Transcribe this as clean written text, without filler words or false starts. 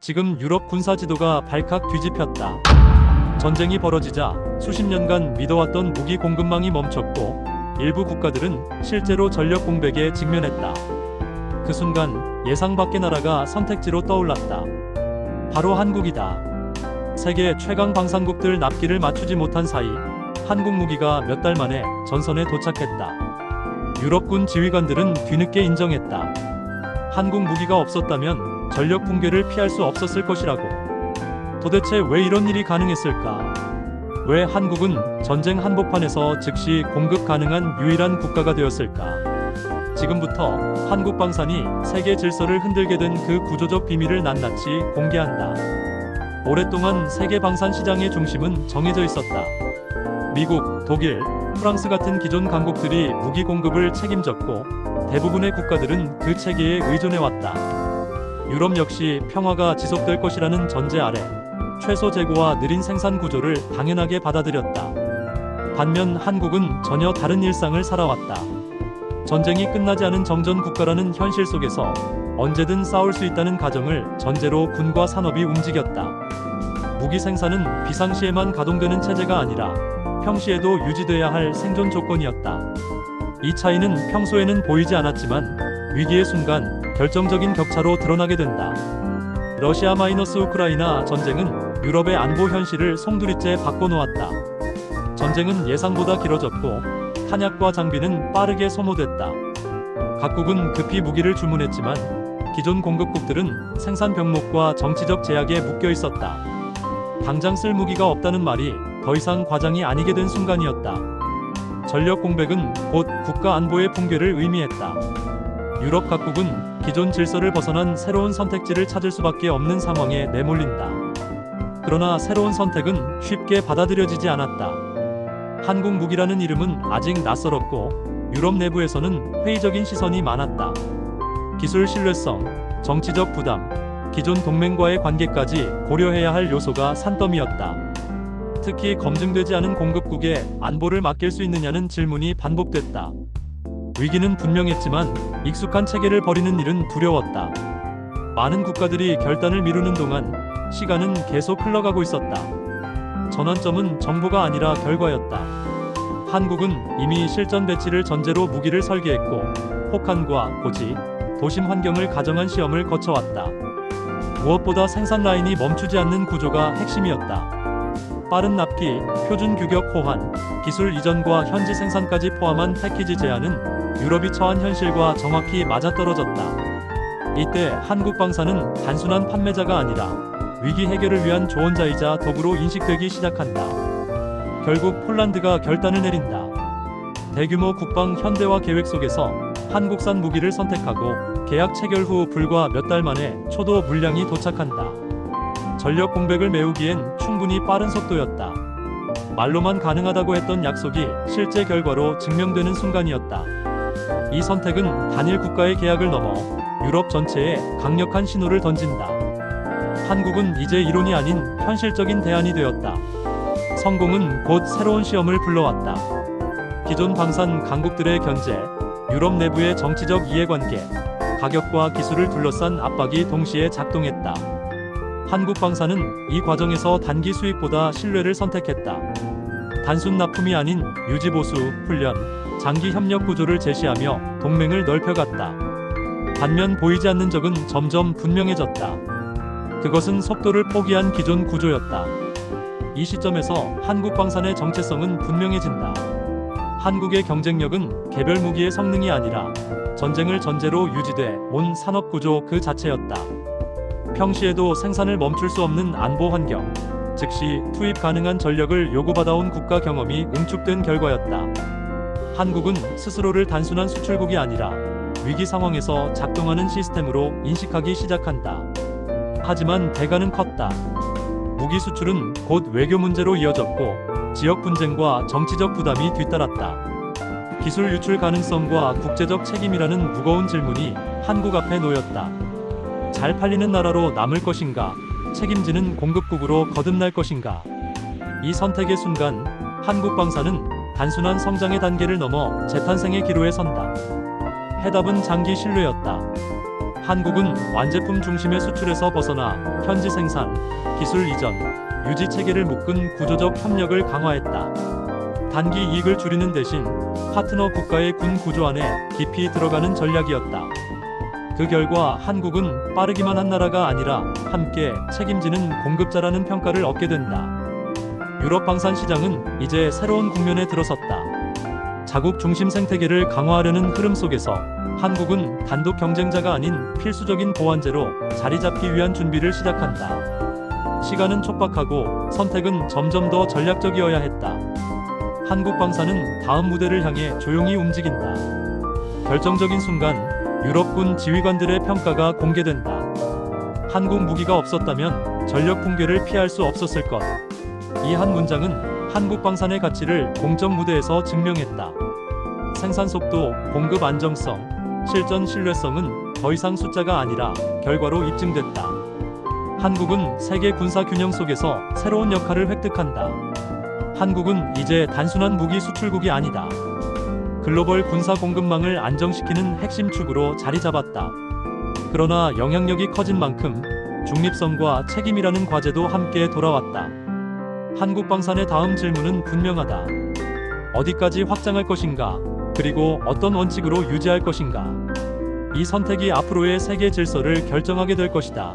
지금 유럽 군사 지도가 발칵 뒤집혔다. 전쟁이 벌어지자 수십 년간 믿어왔던 무기 공급망이 멈췄고 일부 국가들은 실제로 전력 공백에 직면했다. 그 순간 예상 밖의 나라가 선택지로 떠올랐다. 바로 한국이다. 세계 최강 방산국들 납기를 맞추지 못한 사이 한국 무기가 몇 달 만에 전선에 도착했다. 유럽군 지휘관들은 뒤늦게 인정했다. 한국 무기가 없었다면 전력 붕괴를 피할 수 없었을 것이라고. 도대체 왜 이런 일이 가능했을까? 왜 한국은 전쟁 한복판에서 즉시 공급 가능한 유일한 국가가 되었을까? 지금부터 한국 방산이 세계 질서를 흔들게 된 그 구조적 비밀을 낱낱이 공개한다. 오랫동안 세계 방산 시장의 중심은 정해져 있었다. 미국, 독일, 프랑스 같은 기존 강국들이 무기 공급을 책임졌고 대부분의 국가들은 그 체계에 의존해왔다. 유럽 역시 평화가 지속될 것이라는 전제 아래 최소 재고와 느린 생산 구조를 당연하게 받아들였다. 반면 한국은 전혀 다른 일상을 살아왔다. 전쟁이 끝나지 않은 정전 국가라는 현실 속에서 언제든 싸울 수 있다는 가정을 전제로 군과 산업이 움직였다. 무기 생산은 비상시에만 가동되는 체제가 아니라 평시에도 유지돼야 할 생존 조건이었다. 이 차이는 평소에는 보이지 않았지만 위기의 순간 결정적인 격차로 드러나게 된다. 러시아 - 우크라이나 전쟁은 유럽의 안보 현실을 송두리째 바꿔놓았다. 전쟁은 예상보다 길어졌고 탄약과 장비는 빠르게 소모됐다. 각국은 급히 무기를 주문했지만 기존 공급국들은 생산 병목과 정치적 제약에 묶여 있었다. 당장 쓸 무기가 없다는 말이 더 이상 과장이 아니게 된 순간이었다. 전력 공백은 곧 국가 안보의 붕괴를 의미했다. 유럽 각국은 기존 질서를 벗어난 새로운 선택지를 찾을 수밖에 없는 상황에 내몰린다. 그러나 새로운 선택은 쉽게 받아들여지지 않았다. 한국 무기라는 이름은 아직 낯설었고 유럽 내부에서는 회의적인 시선이 많았다. 기술 신뢰성, 정치적 부담, 기존 동맹과의 관계까지 고려해야 할 요소가 산더미였다. 특히 검증되지 않은 공급국에 안보를 맡길 수 있느냐는 질문이 반복됐다. 위기는 분명했지만 익숙한 체계를 버리는 일은 두려웠다. 많은 국가들이 결단을 미루는 동안 시간은 계속 흘러가고 있었다. 전환점은 정보가 아니라 결과였다. 한국은 이미 실전 배치를 전제로 무기를 설계했고 혹한과 고지, 도심 환경을 가정한 시험을 거쳐왔다. 무엇보다 생산 라인이 멈추지 않는 구조가 핵심이었다. 빠른 납기, 표준 규격 호환, 기술 이전과 현지 생산까지 포함한 패키지 제안은 유럽이 처한 현실과 정확히 맞아떨어졌다. 이때 한국 방산은 단순한 판매자가 아니라 위기 해결을 위한 조언자이자 도구로 인식되기 시작한다. 결국 폴란드가 결단을 내린다. 대규모 국방 현대화 계획 속에서 한국산 무기를 선택하고 계약 체결 후 불과 몇 달 만에 초도 물량이 도착한다. 전력 공백을 메우기엔 충분히 빠른 속도였다. 말로만 가능하다고 했던 약속이 실제 결과로 증명되는 순간이었다. 이 선택은 단일 국가의 계약을 넘어 유럽 전체에 강력한 신호를 던진다. 한국은 이제 이론이 아닌 현실적인 대안이 되었다. 성공은 곧 새로운 시험을 불러왔다. 기존 방산 강국들의 견제, 유럽 내부의 정치적 이해관계, 가격과 기술을 둘러싼 압박이 동시에 작동했다. 한국 방산은 이 과정에서 단기 수익보다 신뢰를 선택했다. 단순 납품이 아닌 유지 보수, 훈련, 장기 협력 구조를 제시하며 동맹을 넓혀갔다. 반면 보이지 않는 적은 점점 분명해졌다. 그것은 속도를 포기한 기존 구조였다. 이 시점에서 한국 방산의 정체성은 분명해진다. 한국의 경쟁력은 개별 무기의 성능이 아니라 전쟁을 전제로 유지돼 온 산업 구조 그 자체였다. 평시에도 생산을 멈출 수 없는 안보 환경, 즉시 투입 가능한 전력을 요구받아온 국가 경험이 응축된 결과였다. 한국은 스스로를 단순한 수출국이 아니라 위기 상황에서 작동하는 시스템으로 인식하기 시작한다. 하지만 대가는 컸다. 무기 수출은 곧 외교 문제로 이어졌고 지역 분쟁과 정치적 부담이 뒤따랐다. 기술 유출 가능성과 국제적 책임이라는 무거운 질문이 한국 앞에 놓였다. 잘 팔리는 나라로 남을 것인가, 책임지는 공급국으로 거듭날 것인가. 이 선택의 순간 한국 방산은 단순한 성장의 단계를 넘어 재탄생의 기로에 선다. 해답은 장기 신뢰였다. 한국은 완제품 중심의 수출에서 벗어나 현지 생산, 기술 이전, 유지 체계를 묶은 구조적 협력을 강화했다. 단기 이익을 줄이는 대신 파트너 국가의 군 구조 안에 깊이 들어가는 전략이었다. 그 결과 한국은 빠르기만 한 나라가 아니라 함께 책임지는 공급자라는 평가를 얻게 된다. 유럽 방산 시장은 이제 새로운 국면에 들어섰다. 자국 중심 생태계를 강화하려는 흐름 속에서 한국은 단독 경쟁자가 아닌 필수적인 보완제로 자리 잡기 위한 준비를 시작한다. 시간은 촉박하고 선택은 점점 더 전략적이어야 했다. 한국 방산은 다음 무대를 향해 조용히 움직인다. 결정적인 순간 유럽군 지휘관들의 평가가 공개된다. 한국 무기가 없었다면 전력 붕괴를 피할 수 없었을 것. 이 한 문장은 한국 방산의 가치를 공적 무대에서 증명했다. 생산 속도, 공급 안정성, 실전 신뢰성은 더 이상 숫자가 아니라 결과로 입증됐다. 한국은 세계 군사 균형 속에서 새로운 역할을 획득한다. 한국은 이제 단순한 무기 수출국이 아니다. 글로벌 군사 공급망을 안정시키는 핵심 축으로 자리 잡았다. 그러나 영향력이 커진 만큼 중립성과 책임이라는 과제도 함께 돌아왔다. 한국 방산의 다음 질문은 분명하다. 어디까지 확장할 것인가? 그리고 어떤 원칙으로 유지할 것인가? 이 선택이 앞으로의 세계 질서를 결정하게 될 것이다.